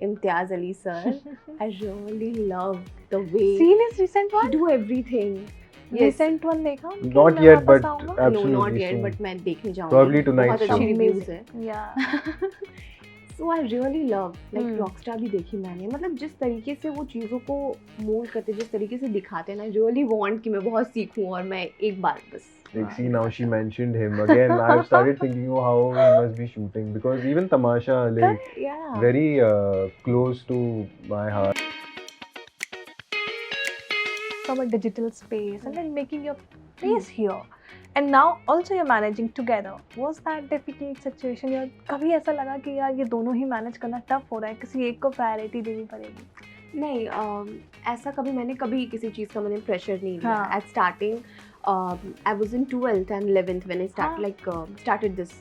Imtiaz Ali sir. I really love the way Seen his recent he one? do everything. Yes. Recent one देखा उनकी? Not मैं yet, वापस but आऊँगा? No, not absolutely yet, soon. but मैं देखने जाऊँगी. Probably tonight बहुत soon. अच्छी reviews है. Yeah. So I really love like Rockstar भी देखी मैंने. मतलब जिस तरीके से वो चीज़ों को मोल्ड करते, जिस तरीके से दिखाते हैं ना, I really want कि मैं बहुत सीखूं और मैं एक बार बस. Like, see, now she mentioned him again. I've started thinking, oh, how he must be shooting, because even Tamasha, like, Yeah. very close to my heart. From a digital space and then making your place here. And now also you're managing together. Was that difficult situation? यार कभी ऐसा लगा कि यार ये दोनों ही manage करना tough हो रहा है, किसी एक को प्रायोरिटी देनी पड़ेगी? नहीं, ऐसा कभी मैंने किसी चीज़ का मैंने प्रेशर नहीं लिया. हाँ. At starting, I was in 12th and 11th when I started this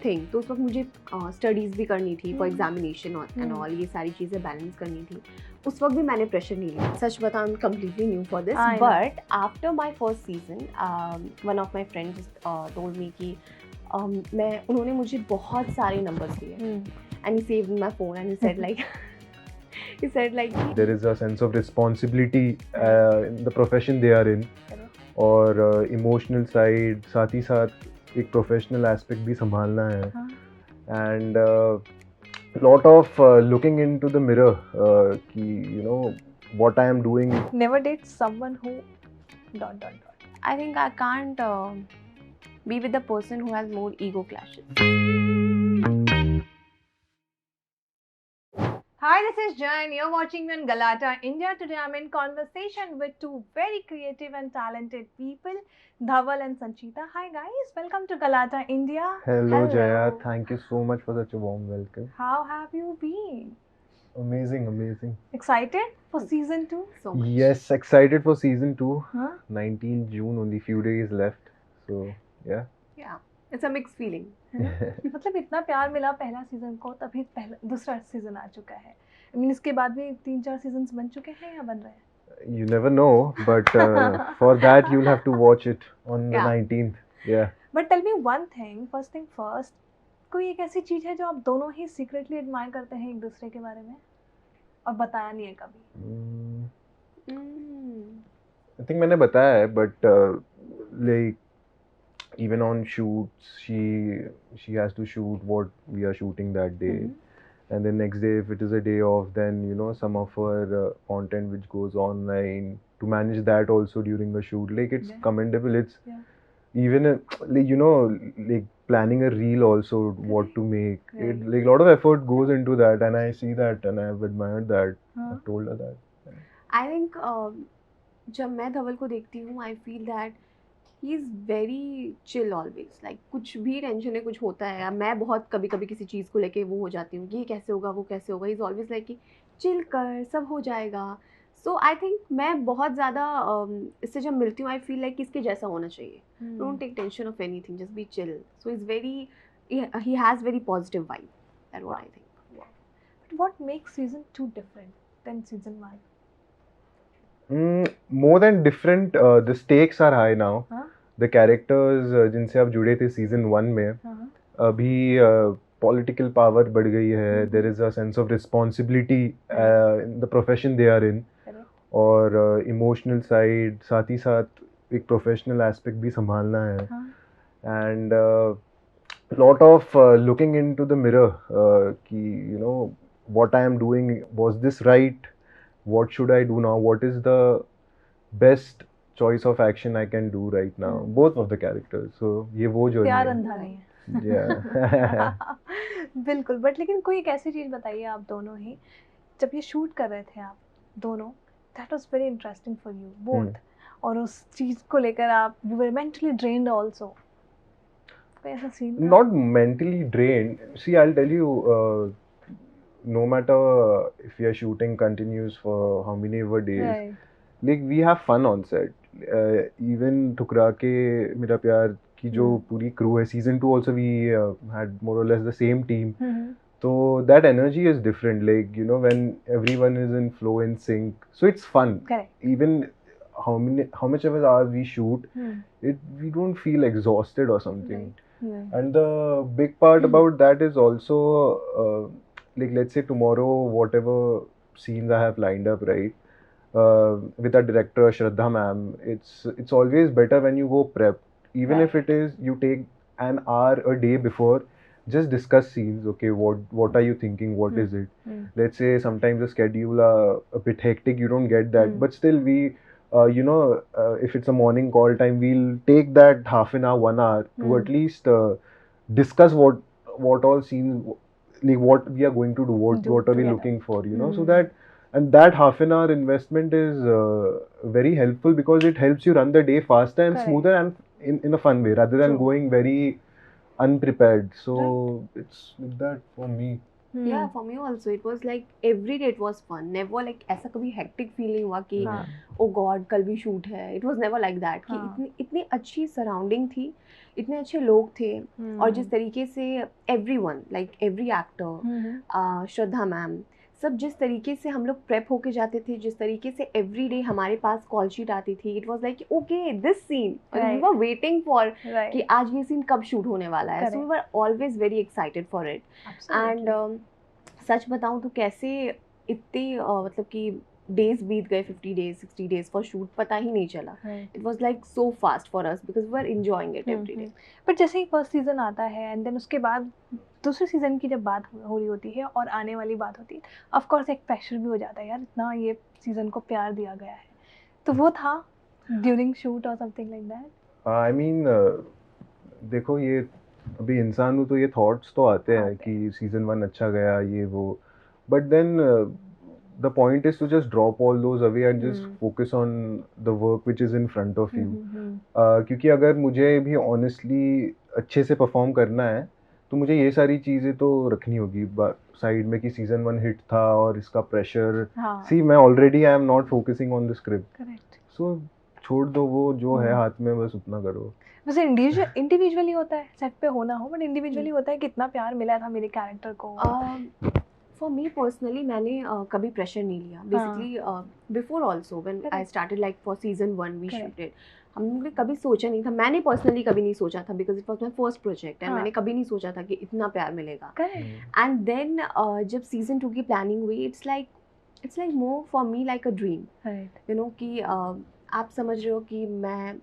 thing. तो उस वक्त मुझे स्टडीज़ भी करनी थी फॉर एग्जामिनेशन एंड ऑल, ये सारी चीज़ें बैलेंस करनी थी. उस वक्त भी मैंने प्रेशर नहीं लिया. सच बताऊं, completely new for this. But after my first season, one of my friends told me कि उन्होंने मुझे बहुत सारे नंबर्स दिए. And he saved my phone and he said like he said like there is a sense of responsibility in the profession they are in, और emotional side साथ ही साथ एक professional aspect भी संभालना है. And lot of looking into the mirror कि you know what I am doing. Never date someone who ... I think I can't be with a person who has more ego clashes. Hi, this is Jan. You're watching me on Galata India. Today I'm in conversation with two very creative and talented people, Dhaval and Sanchita. Hi guys, welcome to Galata India. Hello Jaya, thank you so much for such a warm welcome. How have you been? Amazing. Excited for season 2? So much. Yes, excited for season 2. Huh? 19 June, only few days left. So yeah. Yeah, it's a mixed feeling. मतलब इतना प्यार मिला पहला season को, तभी दूसरा season आ चुका है. I mean, इसके बाद भी 3-4 सीजन्स बन चुके हैं या बन रहे हैं? You never know, but for that you'll have to watch it on the 19th. Yeah. But tell me one thing, first thing first, कोई एक ऐसी चीज है जो आप दोनों ही secretly admire करते हैं एक दूसरे के बारे में और बताया नहीं है कभी? I think मैंने बताया है, but like even on shoots she has to shoot what we are shooting that day. And then next day, if it is a day off, then you know some of her content which goes online, to manage that also during the shoot, like it's commendable. It's even like you know, like planning a reel also, what to make. It like a lot of effort goes into that, and I see that and I have admired that. I've told her that. I think जब मैं धवल को देखती हूँ, I feel that he is very chill always. Like कुछ भी tension है, कुछ होता है, मैं बहुत कभी किसी चीज़ को लेके वो हो जाती हूँ कि ये कैसे होगा, वो कैसे होगा. He's always like कि chill कर, सब हो जाएगा. So I think मैं बहुत ज़्यादा इससे जब मिलती हूँ, I feel like इसके जैसा होना चाहिए. Don't take tension of anything, just be chill. So he's very, he has very positive vibe. That's what I think. But what makes season 2 different than season 1? More than different, the stakes are high now. The characters जिनसे आप जुड़े थे season 1 में, अभी political power बढ़ गई है. There is a sense of responsibility in the profession they are in, और emotional side साथ ही साथ एक professional aspect भी संभालना है. And lot of looking into the mirror कि you know what I am doing, was this right? What should I do now? What is the best choice of action I can do right now? Both of the characters. So ये वो जो प्यार अंधा नहीं है. Yeah. बिल्कुल. But लेकिन कोई एक ऐसी चीज़ बताइए आप दोनों ही, जब ये शूट कर रहे थे आप दोनों, that was very interesting for you both. और उस चीज़ को लेकर आप you were mentally drained also. कोई ऐसा scene? Not mentally drained. See, I'll tell you. No matter if we are shooting continues for how many ever days, like we have fun on set. Even ठुकरा के मेरा प्यार की जो पूरी crew है, season 2 also we had more or less the same team. So that energy is different. Like you know when everyone is in flow, in sync, so it's fun. Correct. Even how much of hours we shoot, we don't feel exhausted or something. And the big part about that is also like let's say tomorrow, whatever scenes I have lined up, right? With our director Shraddha ma'am, it's always better when you go prep, even if it is you take an hour a day before, just discuss scenes. Okay, what are you thinking? What is it? Let's say sometimes the schedule are a bit hectic, you don't get that, but still we, if it's a morning call time, we'll take that half an hour, 1 hour to at least discuss what all scenes, like what we are going to do, what are we together. looking for, so that, and that half an hour investment is very helpful because it helps you run the day faster and Correct. smoother and in a fun way rather than True. going very unprepared. So it's like that for me. Yeah, for me also it was like every day it was fun. Never like ऐसा कभी hectic feel नहीं हुआ कि oh God कल भी shoot है. It was never like that. कि इतनी अच्छी surrounding थी, इतने अच्छे लोग थे, और जिस तरीके से everyone like every actor, श्रद्धा मैम, सब जिस तरीके से हम लोग प्रेप होके जाते थे, जिस तरीके से एवरी डे हमारे पास कॉल शीट आती थी, it was like okay this scene, we were waiting for कि आज ये सीन कब शूट होने वाला है. So we were always very excited for it. And सच बताऊं तो कैसे इतने मतलब कि डेज बीत गए, 50 days 60 days फॉर शूट, पता ही नहीं चला. It was like so fast for us because we were enjoying it every day. But जैसे ही फर्स्ट सीजन आता है एंड देन उसके बाद दूसरे सीजन की जब बात हो रही होती है और आने वाली बात होती है, ऑफ कोर्स एक प्रेशर भी हो जाता है यार, इतना ये सीजन को प्यार दिया गया है. तो वो था ड्यूरिंग शूट और something like that? I mean देखो, ये अभी इंसान हूँ तो ये थॉट्स तो आते हैं कि सीजन 1 अच्छा गया ये वो, but then the point is to just drop all those away and just focus on the work which is in front of you. क्योंकि अगर मुझे भी honestly अच्छे से परफॉर्म करना है तो मुझे ये सारी चीज़ें तो रखनी होगी साइड में कि सीजन 1 हिट था और इसका प्रेशर, सी मैं already I am not focusing on the script, so छोड़ दो वो जो है हाथ में, बस उतना करो. वैसे इंडिविजुअली होता है, सेट पे हो ना हो, बट इंडिविजुअली होता है कितना प्यार मिला था मेरे कैरेक्टर को. फॉर मी पर्सनली मैंने कभी प्रेशर नहीं लिया. Basically before also when I started like for season 1 we shooted, हमने कभी सोचा नहीं था, मैंने पर्सनली कभी नहीं सोचा था because it was my first project and मैंने कभी नहीं सोचा था कि इतना प्यार मिलेगा. एंड देन जब सीजन 2 की प्लानिंग हुई, it's like more for me like a dream, you know कि आप समझ रहे हो कि मैं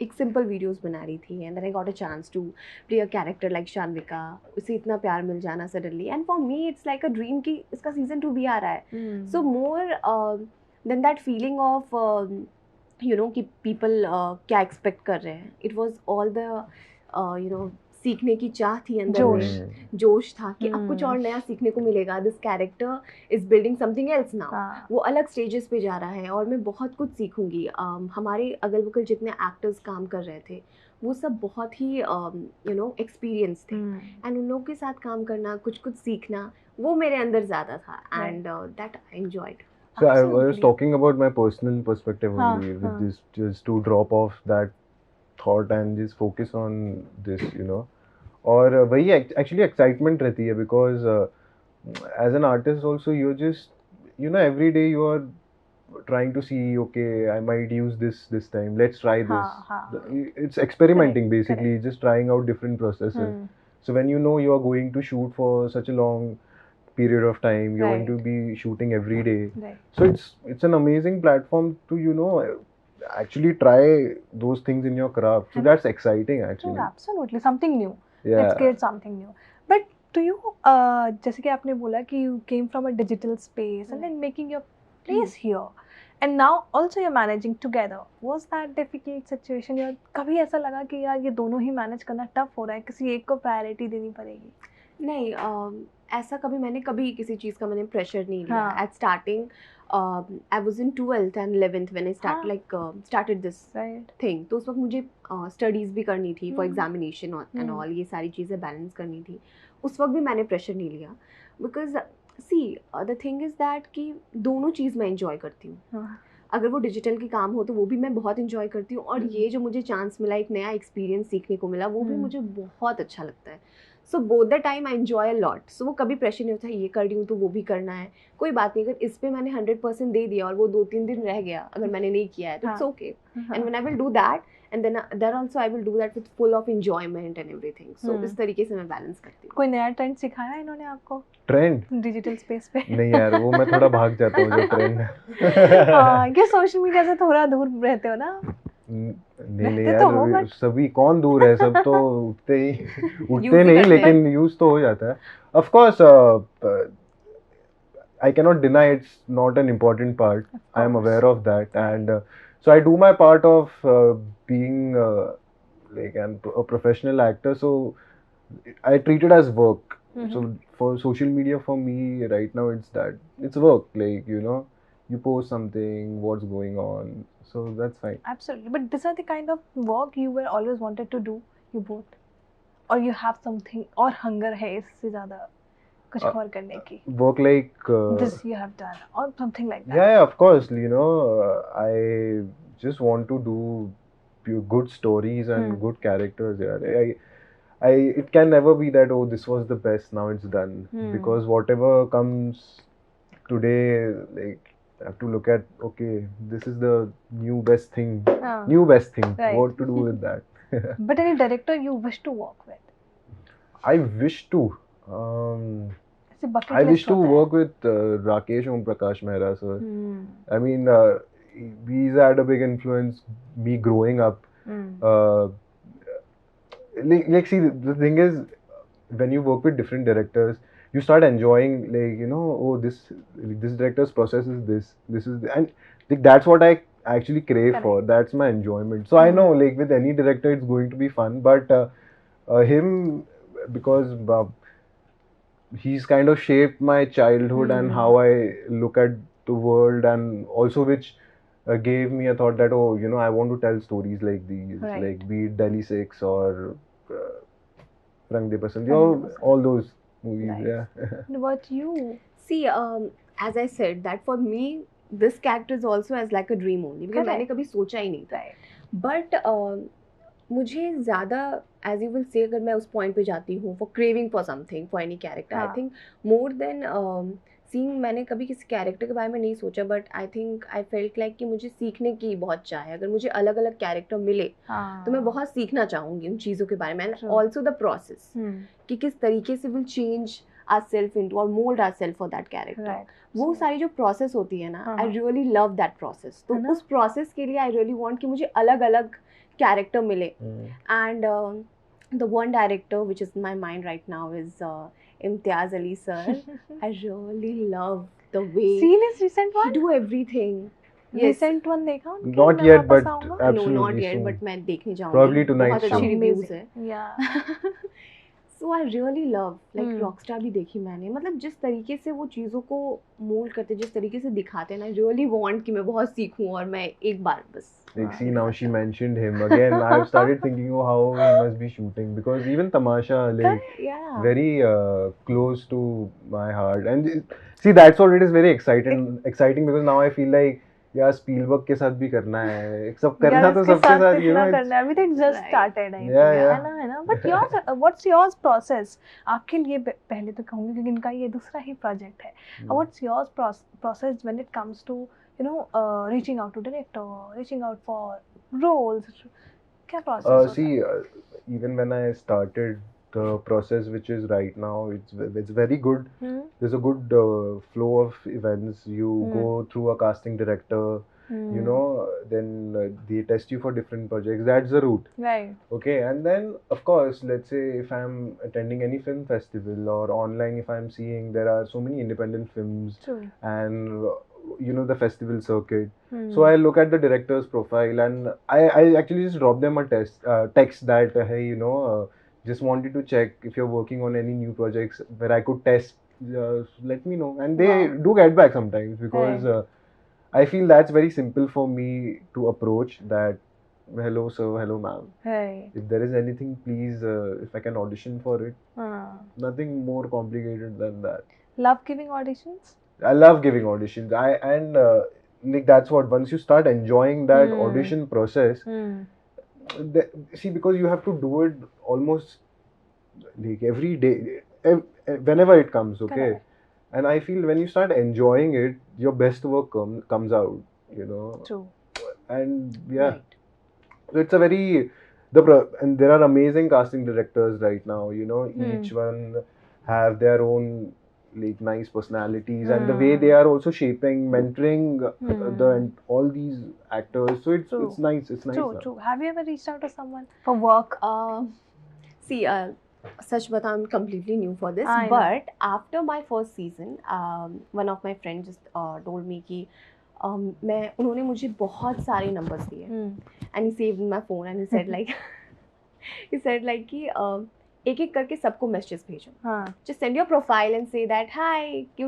एक सिंपल वीडियोस बना रही थी and then I got a chance to play a character like Shanvika, उसे इतना प्यार मिल जाना suddenly, and for me it's like a dream कि इसका सीजन 2 भी आ रहा है. So more than that feeling of you know कि पीपल क्या एक्सपेक्ट कर रहे हैं, it was all the you know सीखने की चाह थी अंदर में, जोश था कि अब कुछ और नया सीखने को मिलेगा. This character is building something else now, वो अलग स्टेजेस पे जा रहा है और मैं बहुत कुछ सीखूंगी. हमारे अगल बगल जितने एक्टर्स काम कर रहे थे वो सब बहुत ही यू नो एक्सपीरियंस थे, एंड उन लोगों के साथ काम करना, कुछ सीखना, वो मेरे अंदर ज़्यादा था, and that I enjoyed. So I was talking about my personal perspective only with this, just to drop off that thought and just focus on this, you know. और वही एक्चुअली एक्साइटमेंट रहती है because as an artist also you just you know every day you are trying to see, okay, I might use this time, let's try this. It's experimenting basically, just trying out different processes. So when you know you are going to shoot for such a long period of time, you're going to be shooting every day, so it's an amazing platform to, you know, actually try those things in your craft. So that's exciting actually. Absolutely, something new. Let's create something new. But to you, जैसे कि आपने बोला कि you came from a digital space and then making your place here, and now also you're managing together. Was that difficult situation? यार कभी ऐसा लगा कि यार ये दोनों ही मैनेज करना टफ हो रहा है, किसी एक को प्रायोरिटी देनी पड़ेगी? नहीं, ऐसा कभी मैंने किसी चीज़ का मैंने प्रेशर नहीं लिया. At starting I was in 12th and 11th when I started this thing. तो उस वक्त मुझे स्टडीज़ भी करनी थी फॉर एग्जामिनेशन एंड ऑल, ये सारी चीज़ें बैलेंस करनी थी. उस वक्त भी मैंने प्रेशर नहीं लिया because see the thing is that कि दोनों चीज़ मैं इंजॉय करती हूँ. अगर वो डिजिटल के काम हो तो वो भी मैं बहुत इंजॉय करती हूँ, और ये जो मुझे चांस मिला, एक नया एक्सपीरियंस सीखने को मिला, वो भी मुझे बहुत अच्छा लगता है. So both the time I enjoy a lot. So वो कभी प्रेशर नहीं होता ये कर रही हूँ तो वो भी करना है, कोई बात नहीं. अगर इस पे मैंने 100% दे दिया और वो 2-3 दिन रह गया अगर मैंने नहीं किया है तो it's okay. And when I will do that and then there also I will do that with full of enjoyment and everything. So इस तरीके से मैं बैलेंस करती हूँ. कोई नया ट्रेंड सिखाया इन्होंने आपको ट्रेंड डिजिटल स्पेस पे? नहीं यार, वो मैं थोड़ा भाग जाता हूँ जो ट्रेंड है. हाँ, क्या सोशल मीडिया से थोड़ा दूर रहते हो ना? नहीं रहते तो हो, यार, but- सभी कौन दूर है, सब तो उठते ही Use उठते ही नहीं, करते लेकिन यूज तो हो जाता है. Of course I cannot deny it's not an important part. I am aware of that, and so I do my part of being like a professional actor. So I treat it as work. So for social media, for me right now, it's work. Like, you know, you post something, what's going on. So that's fine. Absolutely. But these are the kind of work you were always wanted to do, you both, or you have something और hunger है इससे ज़्यादा कुछ और करने की. Work like This you have done or something like that. yeah, of course. You know, I just want to do good stories and good characters. Yeah, it can never be that, oh, this was the best, now it's done. Because whatever comes today, like, I have to look at, okay, this is the new best thing. New best thing. Right. What to do with that? But any director you wish to work with? I wish to. ऐसे bucket I wish list to होता है. work with Rakesh Om Prakash Mehra, sir. I mean, he's had a big influence me growing up. Like, see, the thing is, when you work with different directors, you start enjoying, like, you know, oh, this director's process is this is and like, that's what I actually crave for. That's my enjoyment. So I know, like, with any director, it's going to be fun, but him, because he's kind of shaped my childhood and how I look at the world, and also which gave me a thought that, oh, you know, I want to tell stories like these, Right. like be it Delhi 6 or Rang De Pasand, you know, all those movies. Nice. Yeah. What about you? See, as I said, that for me, this character is also as like a dream only. Because मैंने कभी सोचा ही नहीं था. But मुझे ज़्यादा, as you will say, अगर मैं उस point पे जाती हूँ for craving for something, for any character, I think more than seeing, मैंने कभी किसी character के बारे में नहीं सोचा, but I think I felt like कि मुझे सीखने की बहुत चाह है. अगर मुझे अलग अलग character मिले तो मैं बहुत सीखना चाहूँगी उन चीज़ों के बारे में. And also the process, कि किस तरीके से will change ourselves into or mold ourselves for that character. Right. वो सारी जो process होती है ना, I really love that process. तो उस process के लिए I really want कि मुझे अलग अलग character मिले. And the one director which is in my mind right now is Imtiaz Ali sir. I really love the way Seen his recent he one? do everything. Recent one देखा उनके? Not मैं yet, वापस but आऊँगा? No, absolutely not yet, soon. but मैं देखने जाऊँगी. Probably tonight बहुत show. अच्छी reviews है. Yeah. So I really love, like Rockstar भी देखी मैंने. मतलब जिस तरीके से वो चीज़ों को मोल्ड करते, जिस तरीके से दिखाते हैं ना, I really want कि मैं बहुत सीखूं और मैं एक बार बस. Like, see, now she mentioned him again. I've started thinking, oh, how he must be shooting, because even Tamasha, like, Yeah. very close to my heart. And see, that's what it is, very exciting because now I feel like, यार Spielberg के साथ भी करना है, सब करना तो सबके साथ, you know, करना है. अभी तो just Right. started, I think. Yeah. है ना. But yours, what's yours process? आपके लिए पहले तो कहूँगी क्योंकि इनका ये दूसरा ही project है. What's yours process when it comes to, you know, reaching out to director, reaching out for roles? क्या process होता है? See, even when I started the process, which is right now, it's very good. There's a good flow of events. You go through a casting director, you know, then they test you for different projects. That's the route. Right. Okay, and then of course, let's say if I'm attending any film festival or online, if I'm seeing there are so many independent films. True. And you know, the festival circuit. So I look at the director's profile and I actually just drop them a text that, hey, you know, just wanted to check if you're working on any new projects where I could test, let me know. And they do get back sometimes, because I feel that's very simple for me to approach, that hello sir, hello ma'am, Right. if there is anything, please, if I can audition for it. Nothing more complicated than that. Love giving auditions? I love giving auditions. Like, that's what, once you start enjoying that audition process, see, because you have to do it almost like every day, whenever it comes, okay. Correct. And I feel when you start enjoying it, your best work comes out, you know. True. And yeah, Right. so it's a very and there are amazing casting directors right now, you know. Each one have their own like nice personalities, and the way they are also shaping, mentoring and all these actors. So it's True. nice. It's nice True, now. true. Have you ever reached out to someone for work? See, such but I'm completely new for this. I know. But after my first season, one of my friends just told me कि उन्होंने मुझे बहुत सारे numbers दिए, and he saved in my phone and he said like कि एक एक करके सबको messages भेजो. हाँ. Just send your profile and say that hi, कि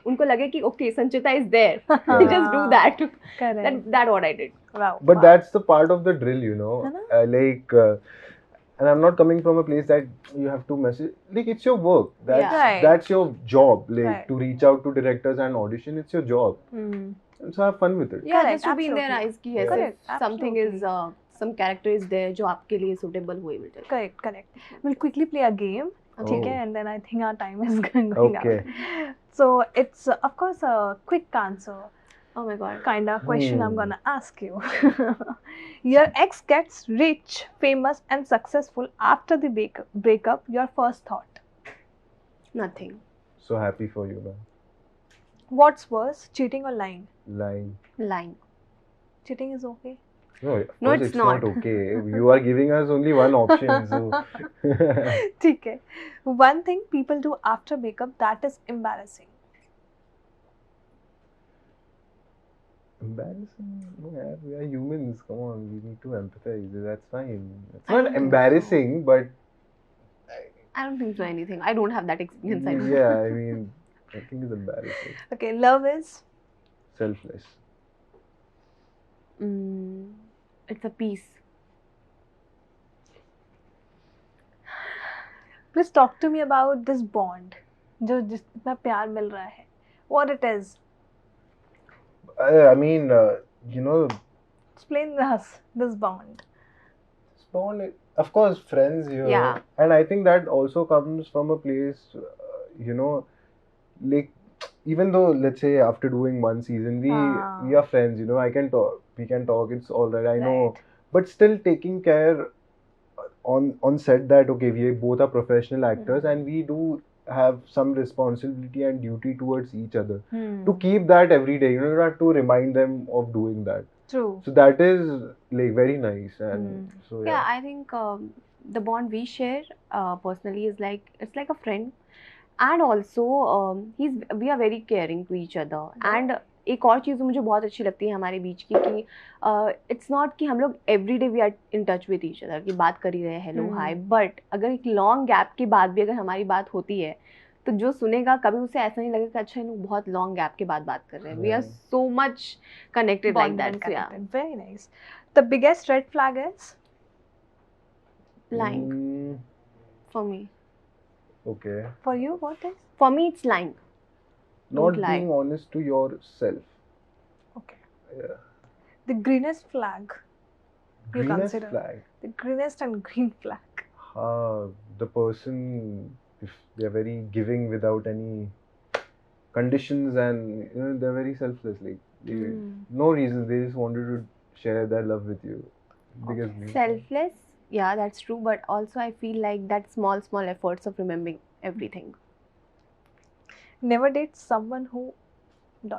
उनको लगे कि okay, Sanchita is there. Yeah. Just do that. Correct. That what I did. Wow. But wow. that's the part of the drill, you know. है ना? And I'm not coming from a place that you have to message. Like, it's your work. That's Yeah. Right. that's your job. Like, Right. to reach out to directors and audition, it's your job. And so have fun with it. Yeah, Correct, just to be in their absolutely. eyes कि yes, Correct, if something is some character is there जो आपके लिए suitable हुए will tell. Correct, correct. We'll quickly play a game. Okay. Okay, and then I think our time is going Okay. out. So it's of course a quick answer Oh my god. kind of question I'm gonna ask you. Your ex gets rich, famous, and successful after the breakup. Your first thought? Nothing. So happy for you, man. What's worse, cheating or lying? Lying. Lying. Cheating is okay. No, of No, course it's not not. okay. You are giving us only one option. So ठीक है. One thing people do after breakup that is embarrassing. embarrassing. No, yaar, we are humans. Come on, we need to empathize. That's fine. It's I not don't think embarrassing, but I don't think so anything. I don't have that experience. I don't. yeah, I mean, I think it's embarrassing. Okay, love is Selfless. It's a piece. Please talk to me about this bond जो जितना प्यार मिल रहा है. What it is? I mean, you know, Explain us this bond. Spawn, of course, friends here. Yeah. And I think that also comes from a place, you know, like, even though, let's say, after doing one season, we are friends, you know, I can talk, we can talk, it's all right, I know. Right. But still taking care on set that, okay, we both are professional actors and we do have some responsibility and duty towards each other. To keep that every day, you know, you have to remind them of doing that. True. So that is like very nice. And so Yeah, I think the bond we share personally is like it's like a friend, and also we are very caring to each other. And एक और चीज़ मुझे बहुत अच्छी लगती है हमारे बीच की कि इट्स नॉट कि हम लोग every day we are in touch with each other कि बात कर ही रहे हेलो हाय, बट अगर एक लॉन्ग गैप के बाद भी अगर हमारी बात होती है तो जो सुनेगा कभी उसे ऐसा नहीं लगेगा कि अच्छा इन लोग बहुत लॉन्ग गैप के बाद बात कर रहे हैं. We are so much connected like that. So yeah, Very nice. The biggest red flag is lying for me. Okay. for you. What is? For me, it's lying. Not Don't lie. being honest to yourself. Okay. Yeah. The greenest flag. You Greenest consider flag. the greenest and green flag. The person, if they're very giving without any conditions, and you know, they're very selfless. Like no reasons, they just wanted to share their love with you. Biggest green flag. Selfless, yeah, that's true. But also, I feel like that small efforts of remembering everything. Never date someone who ... Who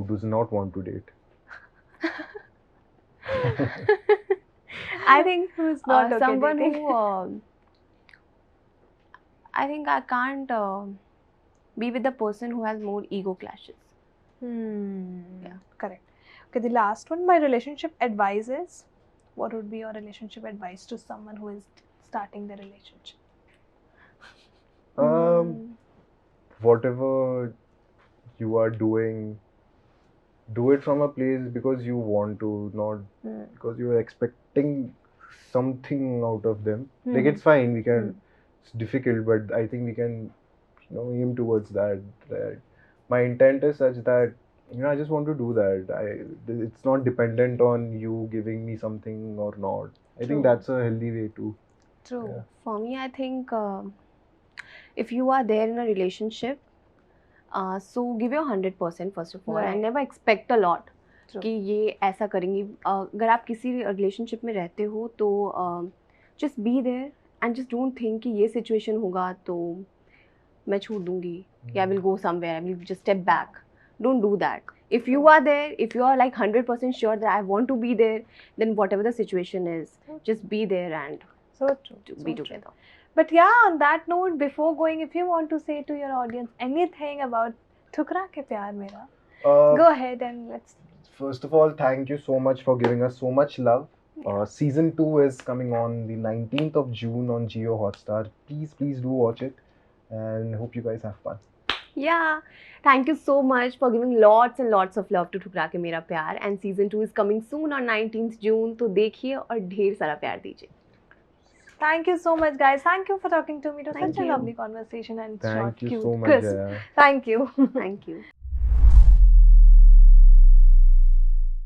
does not want to date? I think Who is not okay someone dating? who I think I can't be with the person who has more ego clashes. Yeah. Correct. Okay, the last one. My relationship advice is, what would be your relationship advice to someone who is starting the relationship? Whatever you are doing, do it from a place because you want to, not because you are expecting something out of them. Like, it's fine, we can, it's difficult, but I think we can, you know, aim towards that. Right? My intent is such that, you know, I just want to do that. It's not dependent on you giving me something or not. I think that's a healthy way to True. Yeah. For me, I think if you are there in a relationship, so give your 100% first of all, Right. and never expect a lot. True. कि ये ऐसा करेंगी. अगर आप किसी relationship में रहते हो तो just be there and just don't think कि ये situation होगा तो मैं छोड़ दूंगी. I will go somewhere. I will just step back. Don't do that. If you are there, if you are like 100% sure that I want to be there, then whatever the situation is, just be there and So true. be So true. together. But yeah, on that note, before going, if you want to say to your audience anything about Thukra Ke Pyar Mera, go ahead and let's. First of all, thank you so much for giving us so much love. Season 2 is coming on the 19th of June on Jio Hotstar. Please do watch it and hope you guys have fun. Yeah, thank you so much for giving lots and lots of love to ठुकरा के मेरा प्यार, and season 2 is coming soon on 19th June. तो देखिए और ढेर सारा प्यार दीजिए. Thank you so much, guys. Thank you for talking to me. It was Thank such a you. lovely conversation and short, Thank you cute, so much, crisp. Jaya. Thank you. Thank you.